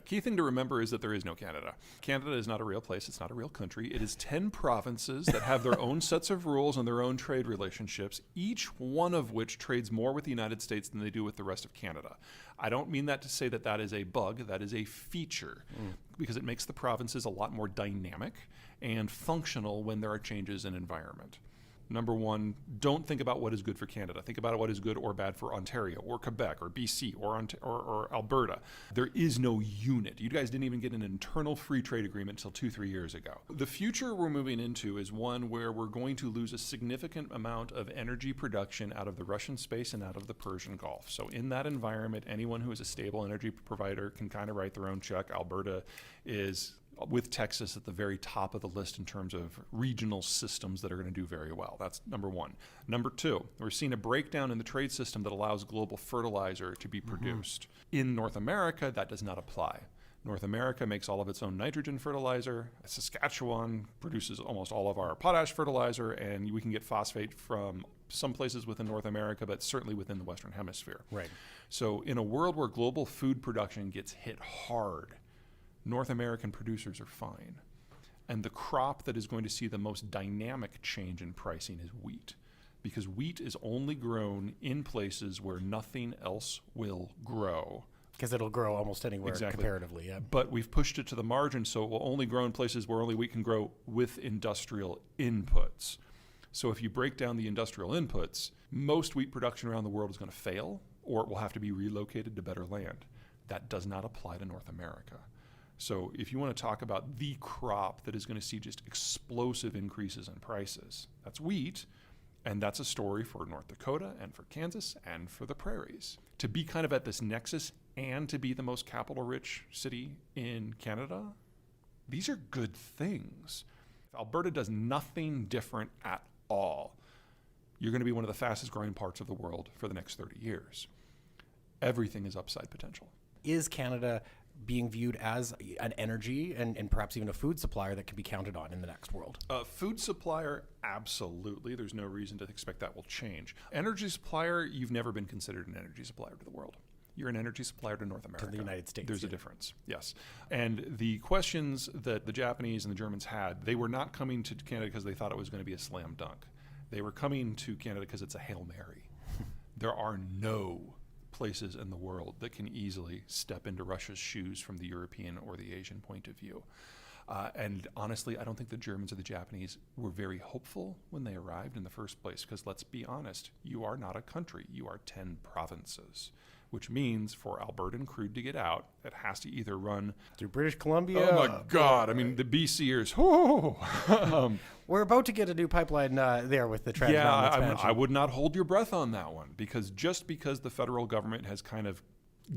Key thing to remember is that there is no Canada. Canada is not a real place. It's not a real country. It is 10 provinces that have their own sets of rules and their own trade relationships, each one of which trades more with the United States than they do with the rest of Canada. I don't mean that to say that that is a bug. That is a feature because it makes the provinces a lot more dynamic and functional when there are changes in environment. Number one, don't think about what is good for Canada. Think about what is good or bad for Ontario or Quebec or BC or Alberta. There is no unit. You guys didn't even get an internal free trade agreement until 2-3 years ago. The future we're moving into is one where we're going to lose a significant amount of energy production out of the Russian space and out of the Persian Gulf. So in that environment, anyone who is a stable energy provider can kind of write their own check. Alberta is, with Texas, at the very top of the list in terms of regional systems that are going to do very well. That's number one. Number two, we're seeing a breakdown in the trade system that allows global fertilizer to be produced. In North America, that does not apply. North America makes all of its own nitrogen fertilizer. Saskatchewan produces almost all of our potash fertilizer, and we can get phosphate from some places within North America, but certainly within the Western Hemisphere. Right. So in a world where global food production gets hit hard, North American producers are fine. And the crop that is going to see the most dynamic change in pricing is wheat, because wheat is only grown in places where nothing else will grow. Because it'll grow almost anywhere comparatively. Yeah. But we've pushed it to the margin, so it will only grow in places where only wheat can grow with industrial inputs. So if you break down the industrial inputs, most wheat production around the world is going to fail, or it will have to be relocated to better land. That does not apply to North America. So if you want to talk about the crop that is going to see just explosive increases in prices, that's wheat, and that's a story for North Dakota and for Kansas and for the prairies. To be kind of at this nexus and to be the most capital-rich city in Canada, these are good things. If Alberta does nothing different at all, you're going to be one of the fastest growing parts of the world for the next 30 years. Everything is upside potential. Is Canada being viewed as an energy and perhaps even a food supplier that can be counted on in the next world? Food supplier, absolutely. There's no reason to expect that will change. Energy supplier, you've never been considered an energy supplier to the world. You're an energy supplier to North America. To the United States. There's a difference, yes. And the questions that the Japanese and the Germans had, they were not coming to Canada because they thought it was going to be a slam dunk. They were coming to Canada because it's a Hail Mary. There are no places in the world that can easily step into Russia's shoes from the European or the Asian point of view. And honestly, I don't think the Germans or the Japanese were very hopeful when they arrived in the first place, because let's be honest, you are not a country, you are 10 provinces, which means for Albertan crude to get out, it has to either run through British Columbia. Oh my God, I mean, the BCers, we're about to get a new pipeline there with the Trans Mountain expansion. I would not hold your breath on that one, because just because the federal government has kind of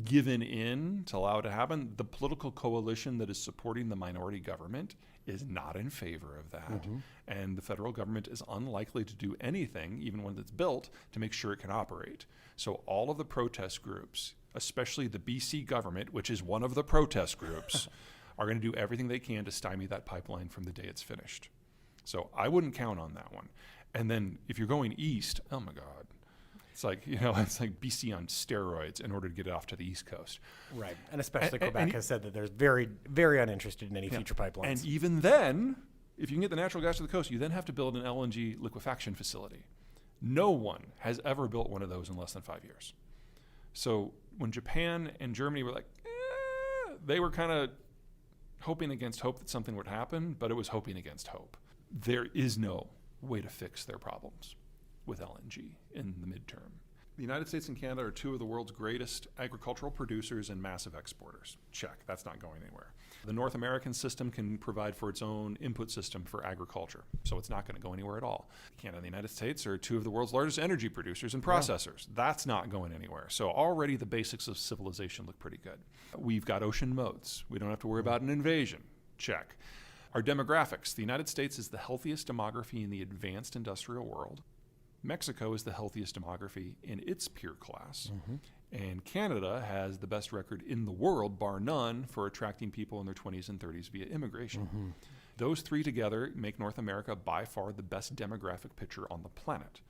given in to allow it to happen, the political coalition that is supporting the minority government is not in favor of that. Mm-hmm. And the federal government is unlikely to do anything, even when it's built, to make sure it can operate. So all of the protest groups, especially the BC government, which is one of the protest groups, are going to do everything they can to stymie that pipeline from the day it's finished. So I wouldn't count on that one. And then if you're going east, oh my God. It's like, it's like BC on steroids in order to get it off to the East Coast. Right. And especially Quebec has said that they're very, very uninterested in any future pipelines. And even then, if you can get the natural gas to the coast, you then have to build an LNG liquefaction facility. No one has ever built one of those in less than 5 years. So when Japan and Germany were like, they were kind of hoping against hope that something would happen, but it was hoping against hope. There is no way to fix their problems with LNG in the midterm. The United States and Canada are two of the world's greatest agricultural producers and massive exporters. Check, that's not going anywhere. The North American system can provide for its own input system for agriculture, so it's not going to go anywhere at all. Canada and the United States are two of the world's largest energy producers and processors. Yeah. That's not going anywhere. So already the basics of civilization look pretty good. We've got ocean moats. We don't have to worry about an invasion. Check. Our demographics. The United States is the healthiest demography in the advanced industrial world. Mexico is the healthiest demography in its peer class. Mm-hmm. And Canada has the best record in the world, bar none, for attracting people in their 20s and 30s via immigration. Mm-hmm. Those three together make North America by far the best demographic picture on the planet.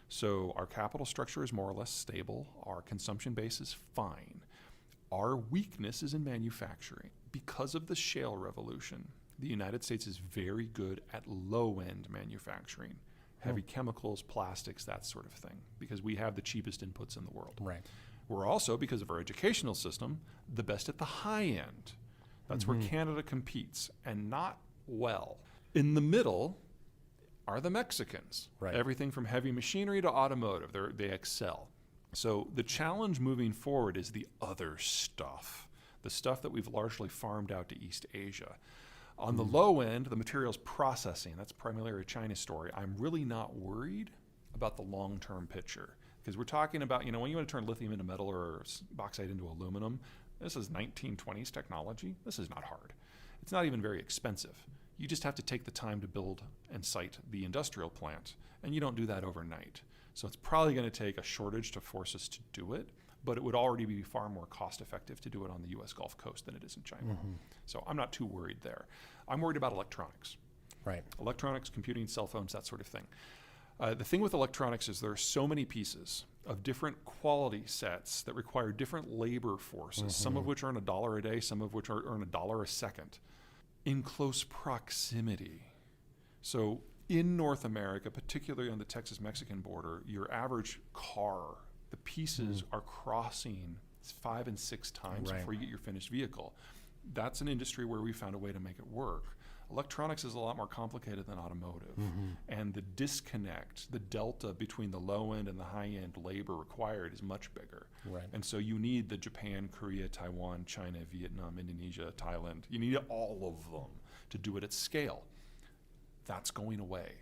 So our capital structure is more or less stable. Our consumption base is fine. Our weakness is in manufacturing. Because of the shale revolution, the United States is very good at low-end manufacturing, heavy chemicals, plastics, that sort of thing, because we have the cheapest inputs in the world. Right. We're also, because of our educational system, the best at the high end. That's where Canada competes, and not well. In the middle are the Mexicans. Right. Everything from heavy machinery to automotive, they excel. So the challenge moving forward is the other stuff, the stuff that we've largely farmed out to East Asia. On the low end, the materials processing, that's primarily a China story. I'm really not worried about the long-term picture, because we're talking about, when you want to turn lithium into metal or bauxite into aluminum, this is 1920s technology. This is not hard. It's not even very expensive. You just have to take the time to build and site the industrial plant, and you don't do that overnight. So it's probably going to take a shortage to force us to do it, but it would already be far more cost effective to do it on the US Gulf Coast than it is in China. So I'm not too worried there. I'm worried about electronics. Right. Electronics, computing, cell phones, that sort of thing. The thing with electronics is there are so many pieces of different quality sets that require different labor forces, some of which earn $1 a day, some of which earn $1 a second, in close proximity. So in North America, particularly on the Texas-Mexican border, your average car, the pieces are crossing 5 and 6 times Right. before you get your finished vehicle. That's an industry where we found a way to make it work. Electronics is a lot more complicated than automotive. And the disconnect, the delta between the low end and the high end labor required is much bigger. Right. And so you need the Japan, Korea, Taiwan, China, Vietnam, Indonesia, Thailand. You need all of them to do it at scale. That's going away.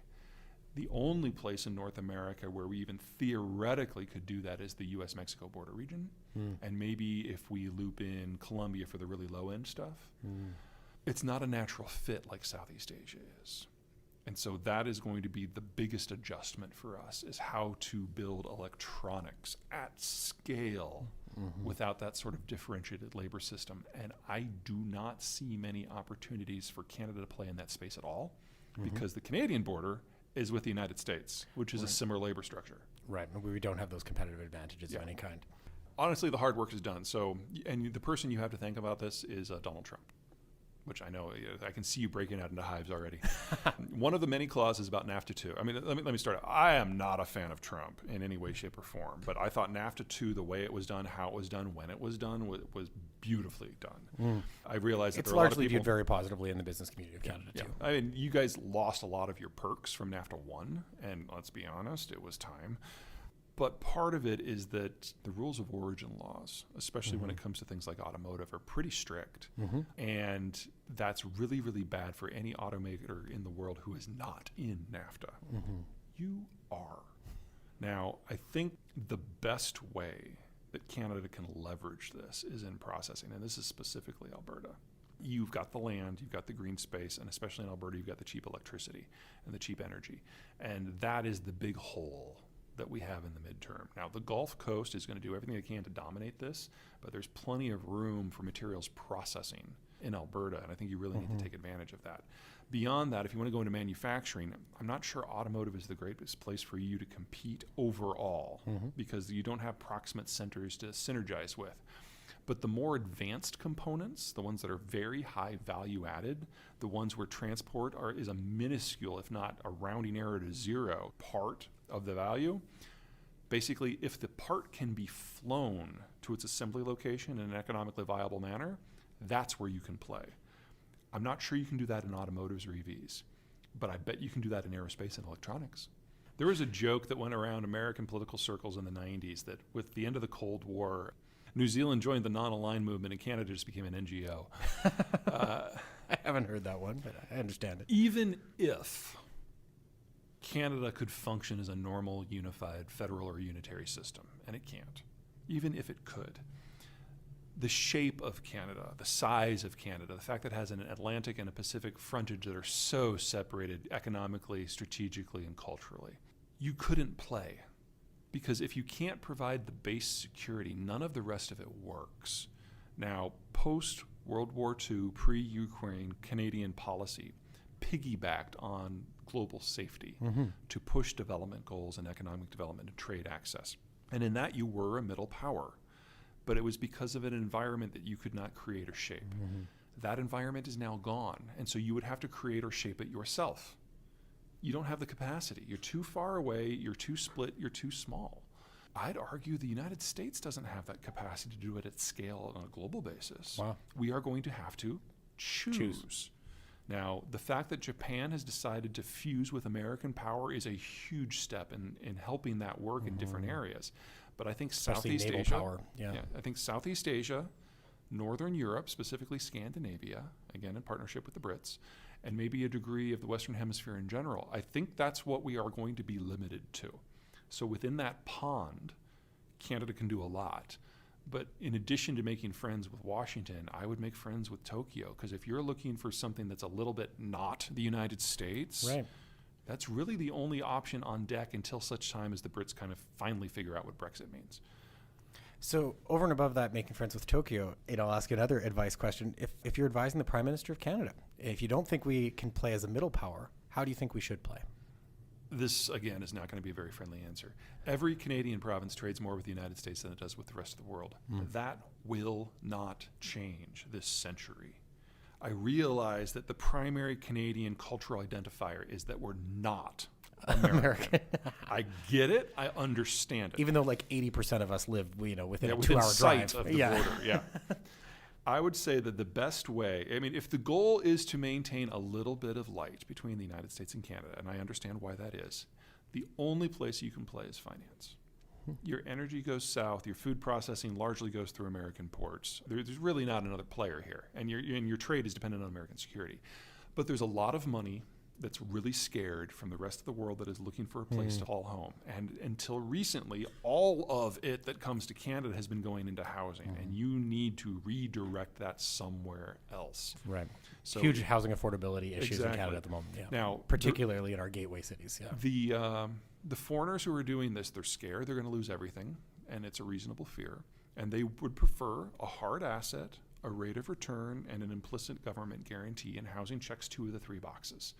The only place in North America where we even theoretically could do that is the US-Mexico border region. And maybe if we loop in Colombia for the really low-end stuff. It's not a natural fit like Southeast Asia is. And so that is going to be the biggest adjustment for us, is how to build electronics at scale without that sort of differentiated labor system. And I do not see many opportunities for Canada to play in that space at all, because the Canadian border is with the United States, which is a similar labor structure. Right. We don't have those competitive advantages of any kind. Honestly, the hard work is done. So, and the person you have to think about this is Donald Trump, which I know, I can see you breaking out into hives already. One of the many clauses about NAFTA 2, I mean, let me start out. I am not a fan of Trump in any way, shape, or form, but I thought NAFTA 2, the way it was done, how it was done, when it was done, was beautifully done. I realized that It's there are a lot of largely people viewed very positively in the business community of Canada, too. I mean, you guys lost a lot of your perks from NAFTA 1, and let's be honest, it was time. But part of it is that the rules of origin laws, especially when it comes to things like automotive, are pretty strict. And that's really, really bad for any automaker in the world who is not in NAFTA. You are. Now, I think the best way that Canada can leverage this is in processing, and this is specifically Alberta. You've got the land, you've got the green space, and especially in Alberta, you've got the cheap electricity and the cheap energy. And that is the big hole that we have in the midterm. Now, the Gulf Coast is going to do everything it can to dominate this, but there's plenty of room for materials processing in Alberta, and I think you really need to take advantage of that. Beyond that, if you want to go into manufacturing, I'm not sure automotive is the greatest place for you to compete overall, because you don't have proximate centers to synergize with. But the more advanced components, the ones that are very high value added, the ones where transport is a minuscule, if not a rounding error to zero, part of the value. Basically, if the part can be flown to its assembly location in an economically viable manner, that's where you can play. I'm not sure you can do that in automotives or EVs, but I bet you can do that in aerospace and electronics. There was a joke that went around American political circles in the 90s that with the end of the Cold War, New Zealand joined the non-aligned movement and Canada just became an NGO. I haven't heard that one, but I understand it. Even if Canada could function as a normal, unified, federal or unitary system, and it can't, even if it could, the shape of Canada, the size of Canada, the fact that it has an Atlantic and a Pacific frontage that are so separated economically, strategically, and culturally, you couldn't play. Because if you can't provide the base security, none of the rest of it works. Now, post-World War II, pre-Ukraine Canadian policy piggybacked on global safety to push development goals and economic development and trade access. And in that, you were a middle power. but it was because of an environment that you could not create or shape. That environment is now gone, and so you would have to create or shape it yourself. You don't have the capacity. You're too far away, you're too split, you're too small. I'd argue the United States doesn't have that capacity to do it at scale on a global basis. Wow. We are going to have to choose. Now, the fact that Japan has decided to fuse with American power is a huge step in helping that work in different areas. But I think Especially Southeast naval Asia, power. Yeah. I think Southeast Asia, Northern Europe, specifically Scandinavia, again in partnership with the Brits, and maybe a degree of the Western Hemisphere in general, I think that's what we are going to be limited to. So within that pond, Canada can do a lot. But in addition to making friends with Washington, I would make friends with Tokyo, because if you're looking for something that's a little bit not the United States, Right. that's really the only option on deck until such time as the Brits kind of finally figure out what Brexit means. So over and above that, making friends with Tokyo, I'll ask you another advice question. If you're advising the Prime Minister of Canada, if you don't think we can play as a middle power, how do you think we should play? This, again, is not going to be a very friendly answer. Every Canadian province trades more with the United States than it does with the rest of the world. That will not change this century. I realize that the primary Canadian cultural identifier is that we're not American. I get it. I understand it. Even though like 80% of us live, within a within 2-hour sight drive. of the border. Yeah. I would say that the best way, if the goal is to maintain a little bit of light between the United States and Canada, and I understand why that is, the only place you can play is finance. Your energy goes south, your food processing largely goes through American ports. There's really not another player here, and your trade is dependent on American security. But there's a lot of money that's really scared from the rest of the world that is looking for a place to call home. And until recently, all of it that comes to Canada has been going into housing, and you need to redirect that somewhere else. Right. So huge housing affordability issues in Exactly. Canada at the moment. Yeah. Now, particularly in our gateway cities. Yeah. the foreigners who are doing this, they're scared they're going to lose everything, and it's a reasonable fear. And they would prefer a hard asset, a rate of return, and an implicit government guarantee, and housing checks 2 of the 3 boxes.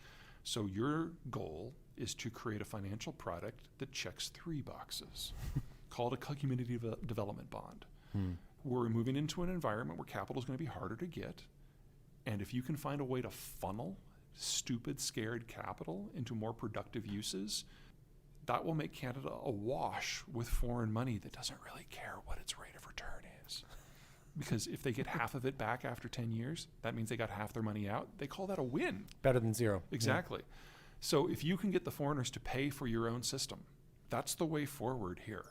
So your goal is to create a financial product that checks 3 boxes, called a community development bond. We're moving into an environment where capital is going to be harder to get. And if you can find a way to funnel stupid, scared capital into more productive uses, that will make Canada awash with foreign money that doesn't really care what its rate of return is. Because if they get half of it back after 10 years, that means they got half their money out. They call that a win. Better than zero. Exactly. So if you can get the foreigners to pay for your own system, that's the way forward here.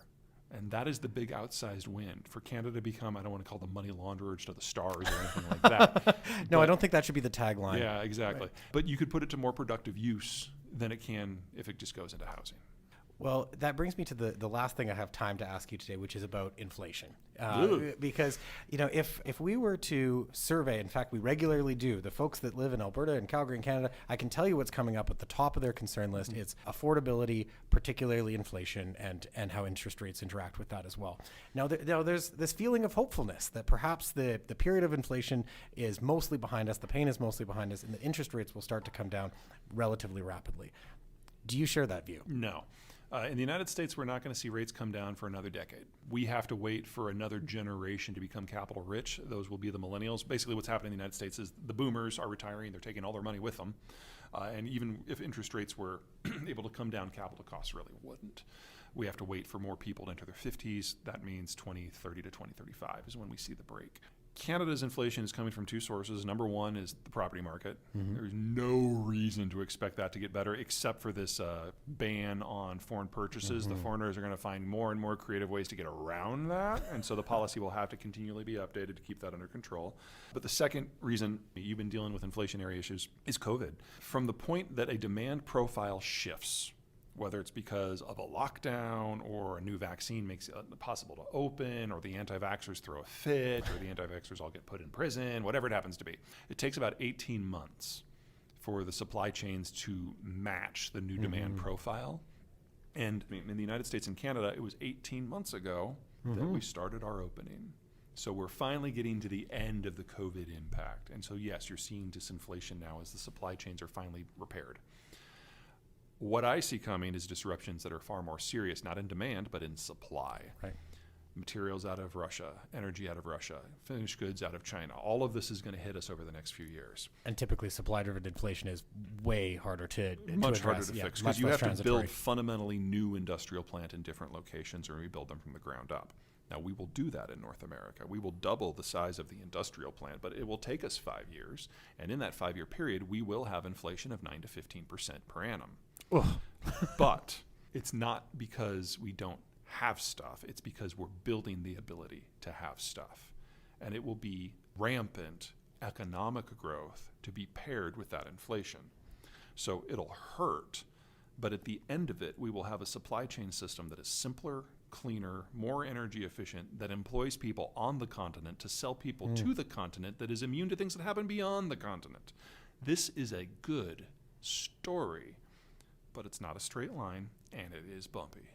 And that is the big outsized win for Canada to become, I don't want to call them money launderers to the stars or anything like that. No, I don't think that should be the tagline. Yeah, exactly. Right. But you could put it to more productive use than it can if it just goes into housing. Well, that brings me to the last thing I have time to ask you today, which is about inflation. Because, if we were to survey, in fact, we regularly do, the folks that live in Alberta and Calgary and Canada, I can tell you what's coming up at the top of their concern list. It's affordability, particularly inflation, and how interest rates interact with that as well. Now, there's this feeling of hopefulness that perhaps the period of inflation is mostly behind us, the pain is mostly behind us, and the interest rates will start to come down relatively rapidly. Do you share that view? No. In the United States, we're not going to see rates come down for another decade. We have to wait for another generation to become capital rich. Those will be the millennials. Basically, what's happening in the United States is the boomers are retiring. They're taking all their money with them. And even if interest rates were able to come down, capital costs really wouldn't. We have to wait for more people to enter their 50s. That means 2030 to 2035 is when we see the break. Canada's inflation is coming from 2 sources. Number one is the property market. There's no reason to expect that to get better except for this ban on foreign purchases. The foreigners are going to find more and more creative ways to get around that. And so the policy will have to continually be updated to keep that under control. But the second reason you've been dealing with inflationary issues is COVID. From the point that a demand profile shifts, whether it's because of a lockdown or a new vaccine makes it impossible to open, or the anti-vaxxers throw a fit, or the anti-vaxxers all get put in prison, whatever it happens to be. It takes about 18 months for the supply chains to match the new demand profile. And in the United States and Canada, it was 18 months ago that we started our opening. So we're finally getting to the end of the COVID impact. And so yes, you're seeing disinflation now as the supply chains are finally repaired. What I see coming is disruptions that are far more serious, not in demand, but in supply. Right. materials out of Russia, energy out of Russia, finished goods out of China. All of this is going to hit us over the next few years. And typically supply-driven inflation is way harder to Much address. harder to fix because you have to build fundamentally new industrial plant in different locations or rebuild them from the ground up. Now, we will do that in North America. We will double the size of the industrial plant, but it will take us 5 years. And in that 5-year period, we will have inflation of 9 to 15% per annum. But it's not because we don't have stuff. It's because we're building the ability to have stuff. And it will be rampant economic growth to be paired with that inflation. So it'll hurt, but at the end of it, we will have a supply chain system that is simpler, cleaner, more energy efficient, that employs people on the continent to sell people to the continent, that is immune to things that happen beyond the continent. This is a good story, but it's not a straight line, and it is bumpy.